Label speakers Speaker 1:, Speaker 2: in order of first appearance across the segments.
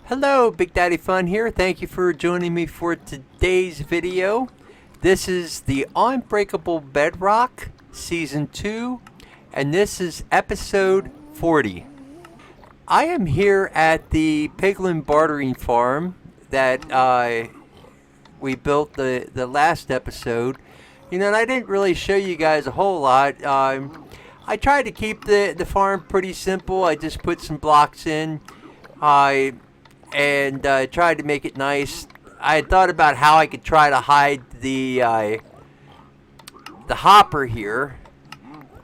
Speaker 1: Hello, Big Daddy Fun here. Thank you for joining me for today's video. This is the Unbreakable Bedrock Season 2, and this is Episode 40. I am here at the Piglin Bartering Farm that we built the last episode. And I didn't really show you guys a whole lot. I tried to keep the farm pretty simple. I just put some blocks in. And tried to make it nice. I had thought about how I could try to hide the hopper here,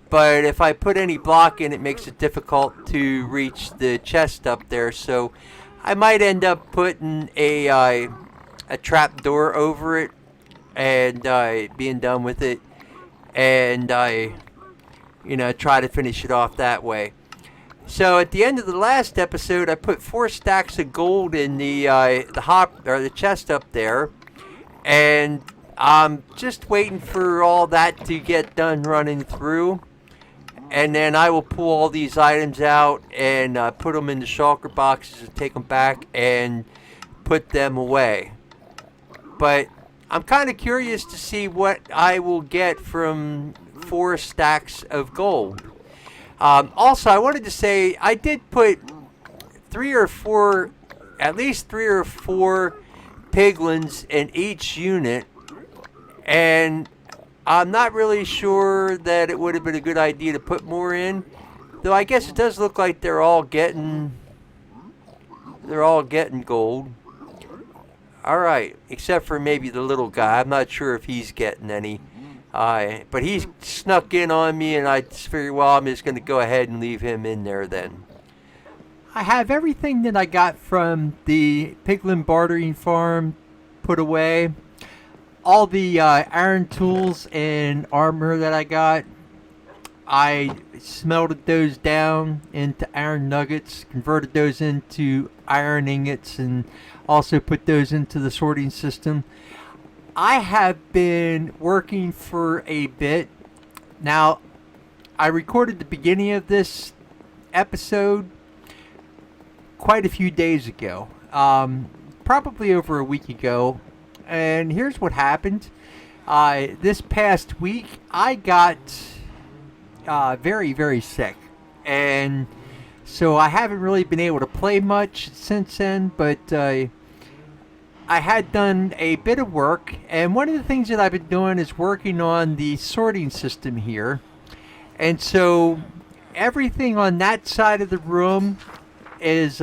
Speaker 1: but if I put any block in, it makes it difficult to reach the chest up there. So I might end up putting a trap door over it and being done with it, and try to finish it off that way. So at the end of the last episode, I put 4 stacks of gold in the chest up there, and I'm just waiting for all that to get done running through, and then I will pull all these items out and put them in the shulker boxes and take them back and put them away. But I'm kind of curious to see what I will get from 4 stacks of gold. Also, I wanted to say I did put at least three or four piglins in each unit, and I'm not really sure that it would have been a good idea to put more in. Though I guess it does look like they're all getting gold. All right, except for maybe the little guy. I'm not sure if he's getting any. But he snuck in on me, and I just figured, well, I'm just going to go ahead and leave him in there then. I have everything that I got from the Piglin Bartering Farm put away. All the iron tools and armor that I got, I smelted those down into iron nuggets, converted those into iron ingots, and also put those into the sorting system. I have been working for a bit. Now, I recorded the beginning of this episode quite a few days ago, probably over a week ago. And here's what happened. This past week, I got very, very sick. And so I haven't really been able to play much since then, but I had done a bit of work, and one of the things that I've been doing is working on the sorting system here. And so everything on that side of the room is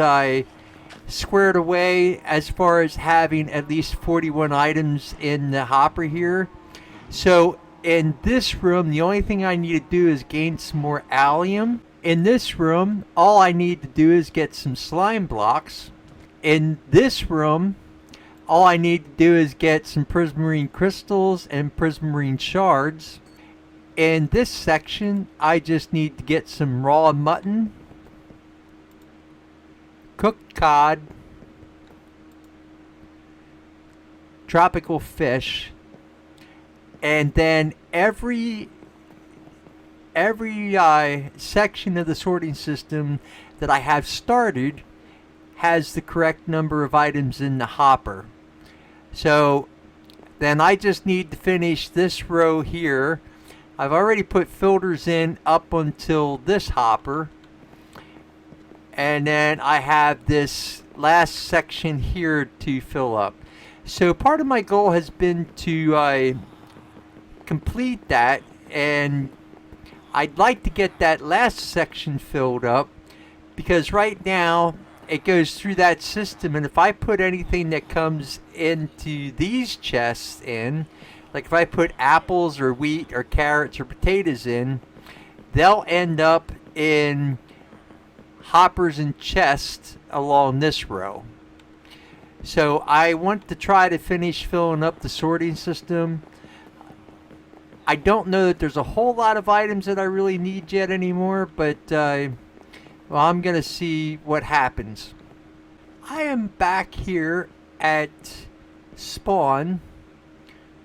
Speaker 1: squared away as far as having at least 41 items in the hopper here. So in this room, the only thing I need to do is gain some more allium. In this room, all I need to do is get some slime blocks. In this room, all I need to do is get some prismarine crystals and prismarine shards. In this section, I just need to get some raw mutton, cooked cod, tropical fish, and then every section of the sorting system that I have started has the correct number of items in the hopper. So then I just need to finish this row here. I've already put filters in up until this hopper. And then I have this last section here to fill up. So part of my goal has been to complete that. And I'd like to get that last section filled up, because right now it goes through that system, and if I put anything that comes into these chests in, like if I put apples or wheat or carrots or potatoes in, they'll end up in hoppers and chests along this row. So I want to try to finish filling up the sorting system. I don't know that there's a whole lot of items that I really need yet anymore, but well, I'm going to see what happens. I am back here at spawn.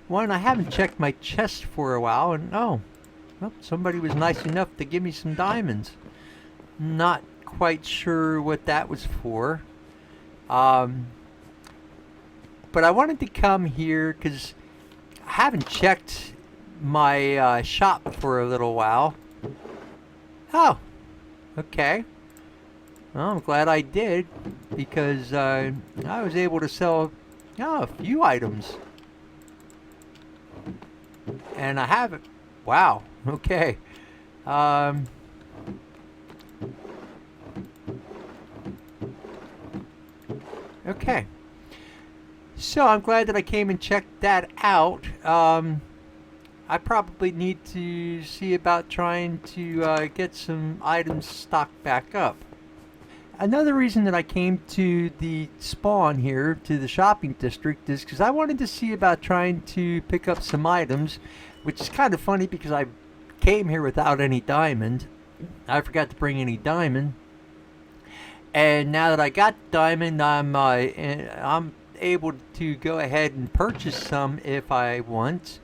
Speaker 1: One, I haven't checked my chest for a while, and oh, somebody was nice enough to give me some diamonds. Not quite sure what that was for. Um, but I wanted to come here because I haven't checked my shop for a little while. Oh, okay. Well, I'm glad I did because I was able to sell a few items. And I haven't. Wow. Okay. Um, okay. So I'm glad that I came and checked that out. I probably need to see about trying to get some items stocked back up. Another reason that I came to the spawn here, to the shopping district, is because I wanted to see about trying to pick up some items, which is kind of funny because I came here without any diamond. I forgot to bring any diamond. And now that I got diamond, I'm able to go ahead and purchase some if I want.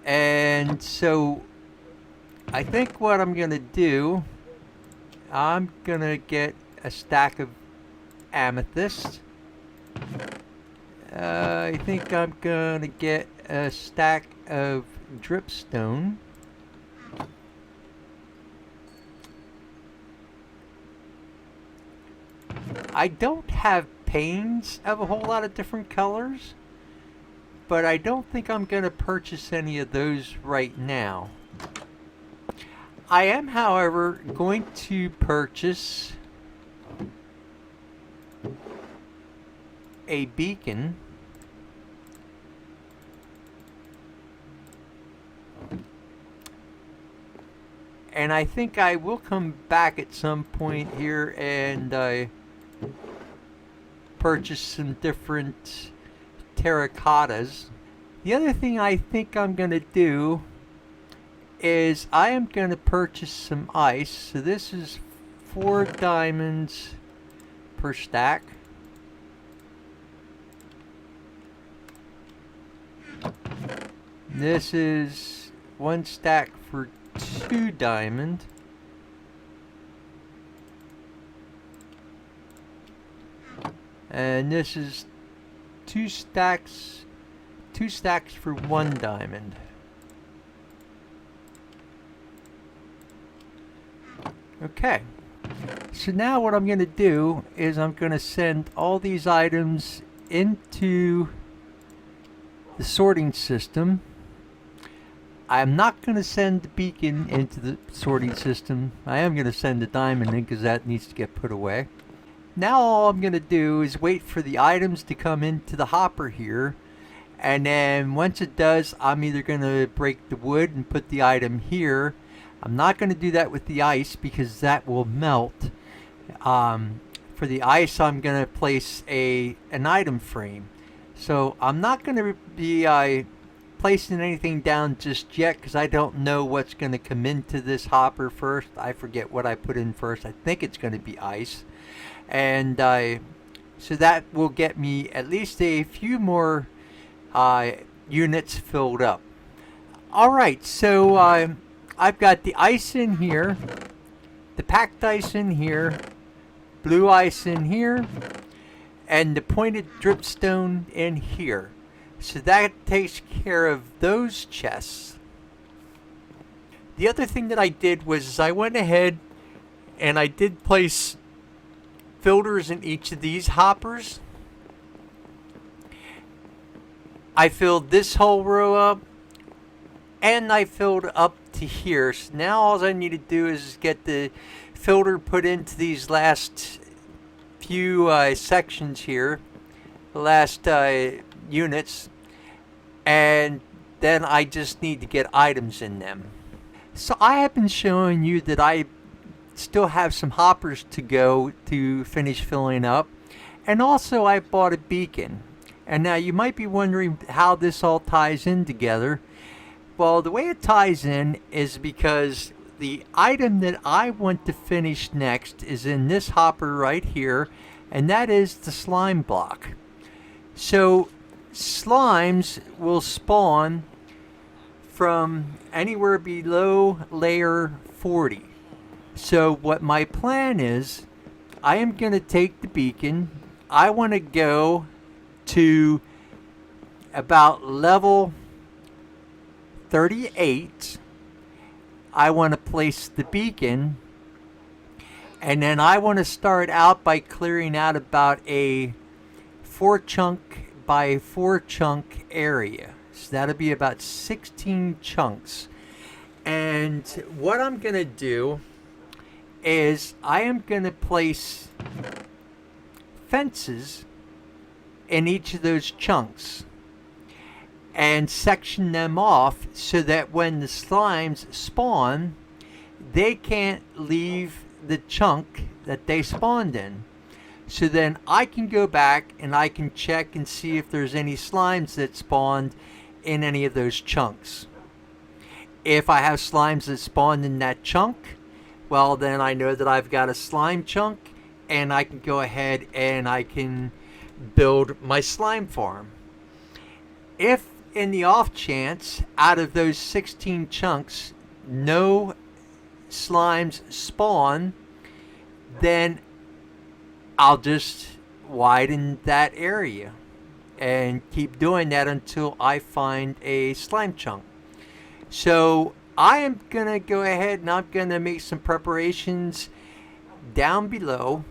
Speaker 1: And so I think what I'm going to do, I'm going to get a stack of amethyst. I think I'm going to get a stack of dripstone. I don't have panes of a whole lot of different colors, but I don't think I'm going to purchase any of those right now. I am, however, going to purchase a beacon. And I think I will come back at some point here and purchase some different terracottas. The other thing I think I'm going to do is I am going to purchase some ice. So this is 4 diamonds per stack. This is 1 stack for 2 diamond. And this is 2 stacks for 1 diamond. Okay. So now what I'm going to do is I'm going to send all these items into the sorting system. I'm not going to send the beacon into the sorting system. I am going to send the diamond in because that needs to get put away. Now all I'm going to do is wait for the items to come into the hopper here. And then once it does, I'm either going to break the wood and put the item here. I'm not going to do that with the ice because that will melt. For the ice, I'm going to place an item frame. So I'm not going to be placing anything down just yet because I don't know what's going to come into this hopper first. I forget what I put in first. I think it's going to be ice. And so that will get me at least a few more units filled up. Alright, so I've got the ice in here, the packed ice in here, blue ice in here, and the pointed dripstone in here. So that takes care of those chests. The other thing that I did was I went ahead and I did place filters in each of these hoppers. I filled this whole row up and I filled up to here. So now all I need to do is get the filter put into these last few sections here, the last units, and then I just need to get items in them. So I have been showing you that I still have some hoppers to go to finish filling up, and also I bought a beacon. And now you might be wondering how this all ties in together. Well, the way it ties in is because the item that I want to finish next is in this hopper right here, and that is the slime block. So slimes will spawn from anywhere below layer 40. So what my plan is, I am going to take the beacon, I want to go to about level 38. I want to place the beacon, and then I want to start out by clearing out about a 4 chunk by 4 chunk area. So that'll be about 16 chunks. And what I'm going to do is I am going to place fences in each of those chunks and section them off so that when the slimes spawn, they can't leave the chunk that they spawned in. So then I can go back and I can check and see if there's any slimes that spawned in any of those chunks. If I have slimes that spawned in that chunk, well, then I know that I've got a slime chunk, and I can go ahead and I can build my slime farm. If in the off chance, out of those 16 chunks, no slimes spawn, then I'll just widen that area and keep doing that until I find a slime chunk. So I am going to go ahead and I'm going to make some preparations down below.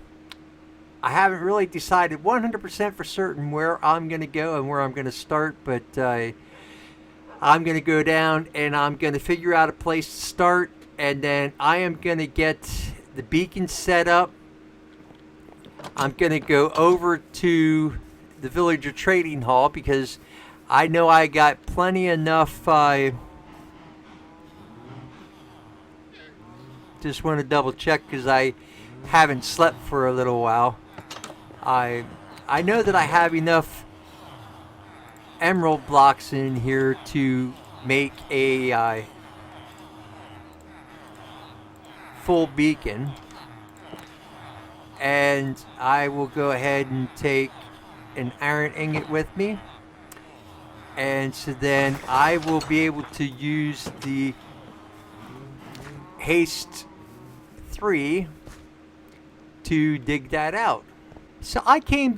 Speaker 1: I haven't really decided 100% for certain where I'm going to go and where I'm going to start, but I'm going to go down and I'm going to figure out a place to start, and then I am going to get the beacon set up. I'm going to go over to the villager trading hall because I know I got plenty enough. Just want to double check because I haven't slept for a little while. I know that I have enough emerald blocks in here to make a full beacon. And I will go ahead and take an iron ingot with me. And so then I will be able to use the haste 3 to dig that out. So I came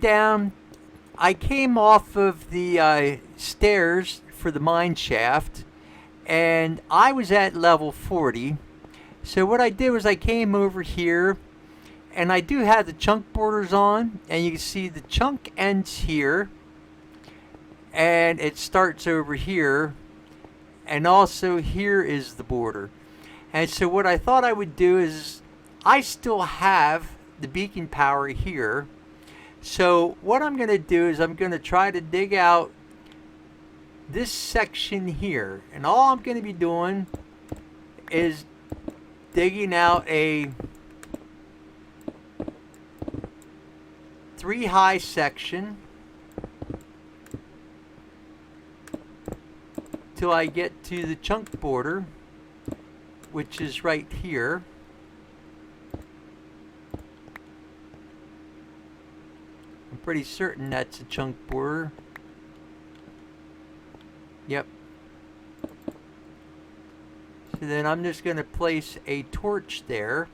Speaker 1: off of the stairs for the mine shaft, and I was at level 40. So what I did was I came over here, and I do have the chunk borders on, and you can see the chunk ends here, and it starts over here, and also here is the border. And so what I thought I would do is I still have the beacon power here. So what I'm going to do is I'm going to try to dig out this section here. And all I'm going to be doing is digging out a 3 high section till I get to the chunk border, which is right here. I'm pretty certain that's a chunk border. Yep. So then I'm just going to place a torch there.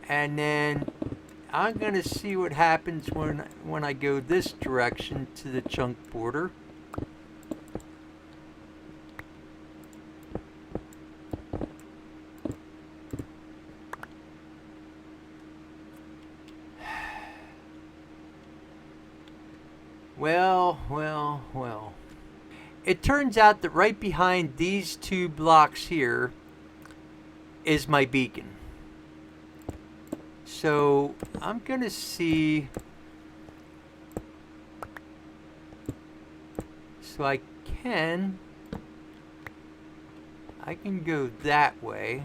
Speaker 1: And then I'm going to see what happens when I go this direction to the chunk border. Well. It turns out that right behind these 2 blocks here is my beacon. So I'm going to see. So I can go that way.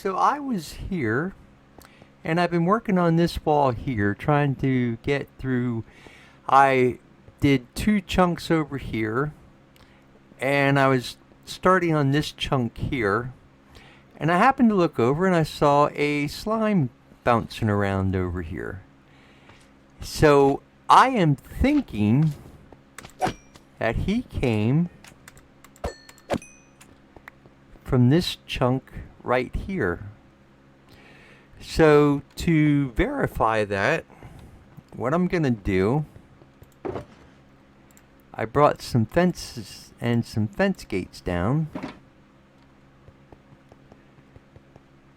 Speaker 1: So I was here, and I've been working on this wall here, trying to get through. I did 2 chunks over here, and I was starting on this chunk here, and I happened to look over and I saw a slime bouncing around over here. So I am thinking that he came from this chunk right here. So to verify that, what I'm gonna do, I brought some fences and some fence gates down.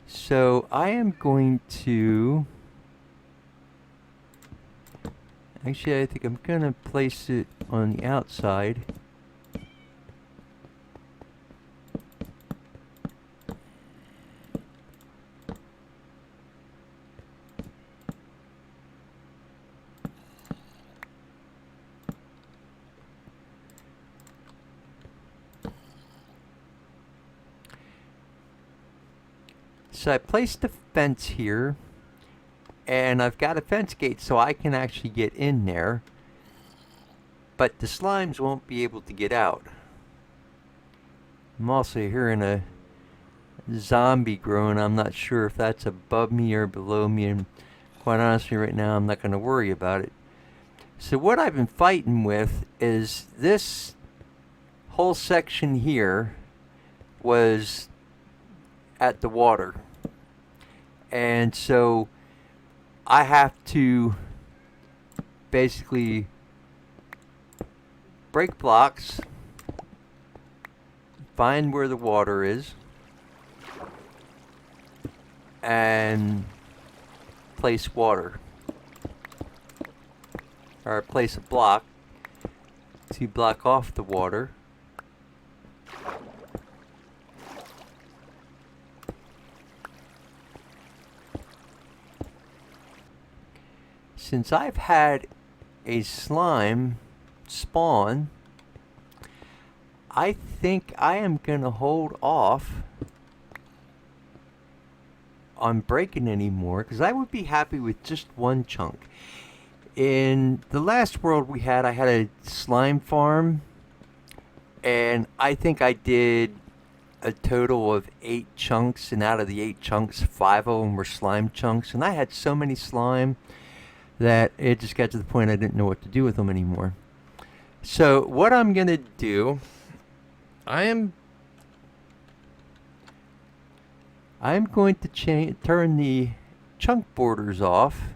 Speaker 1: So I am going to, actually I think I'm gonna place it on the outside. So I placed the fence here, and I've got a fence gate so I can actually get in there, but the slimes won't be able to get out. I'm also hearing a zombie groan. I'm not sure if that's above me or below me, and quite honestly right now I'm not going to worry about it. So what I've been fighting with is this whole section here was at the water. And so I have to basically break blocks, find where the water is, and place water. Or place a block to block off the water. Since I've had a slime spawn, I think I am going to hold off on breaking any more, because I would be happy with just 1 chunk. In the last world we had, I had a slime farm, and I think I did a total of 8 chunks, and out of the 8 chunks, 5 of them were slime chunks, and I had so many slime that it just got to the point I didn't know what to do with them anymore. So what I'm gonna do, I'm going to turn the chunk borders off,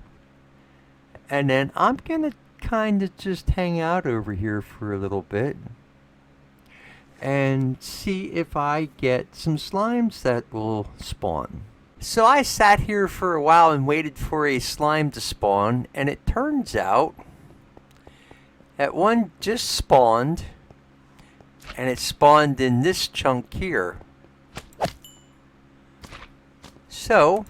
Speaker 1: and then I'm gonna kind of just hang out over here for a little bit and see if I get some slimes that will spawn. So I sat here for a while and waited for a slime to spawn, and it turns out that one just spawned, and it spawned in this chunk here. So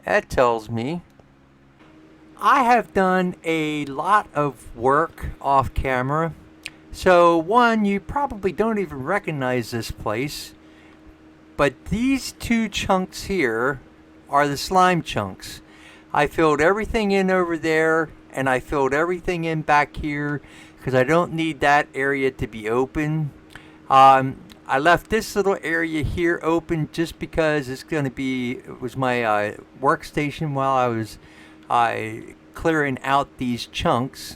Speaker 1: that tells me I have done a lot of work off camera. So one, you probably don't even recognize this place, but these 2 chunks here are the slime chunks. I filled everything in over there, and I filled everything in back here because I don't need that area to be open. I left this little area here open just because it was my workstation while I was clearing out these chunks.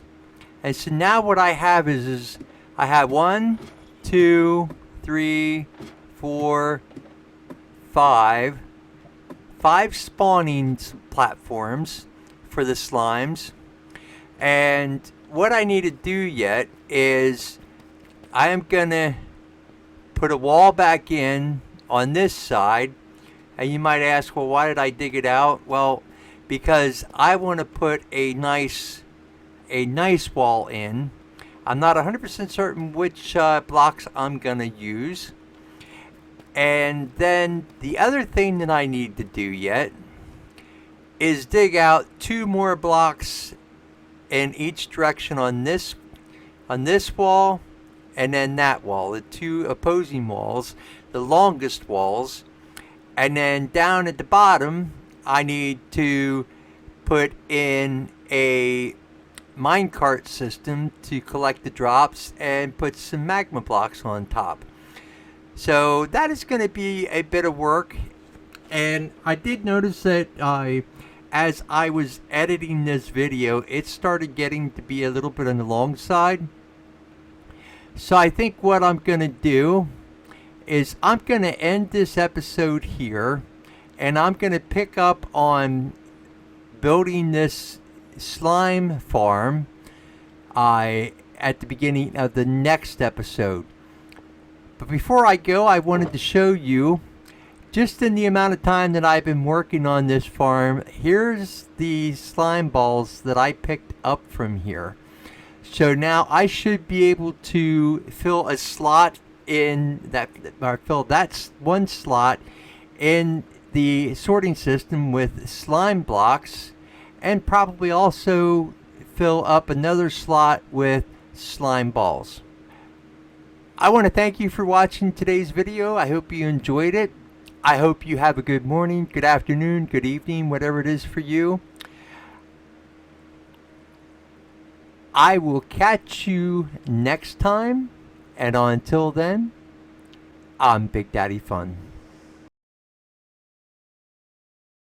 Speaker 1: And so now what I have is I have 1, 2, 3, 4, 5 spawning platforms for the slimes. And what I need to do yet is I am gonna put a wall back in on this side. And you might ask, well, why did I dig it out? Well, because I want to put a nice wall in. I'm not 100% certain which blocks I'm going to use. And then the other thing that I need to do yet is dig out 2 more blocks in each direction on this wall and then that wall, the 2 opposing walls, the longest walls. And then down at the bottom, I need to put in a minecart system to collect the drops and put some magma blocks on top. So that is going to be a bit of work. And I did notice that as I was editing this video, it started getting to be a little bit on the long side. So I think what I'm going to do is I'm going to end this episode here, and I'm going to pick up on building this slime farm at the beginning of the next episode. But before I go, I wanted to show you, just in the amount of time that I've been working on this farm, here's the slime balls that I picked up from here. So now I should be able to fill a slot in that, or fill that one slot in the sorting system with slime blocks, and probably also fill up another slot with slime balls. I want to thank you for watching today's video. I hope you enjoyed it. I hope you have a good morning, good afternoon, good evening, whatever it is for you. I will catch you next time, and until then, I'm Big Daddy Fun.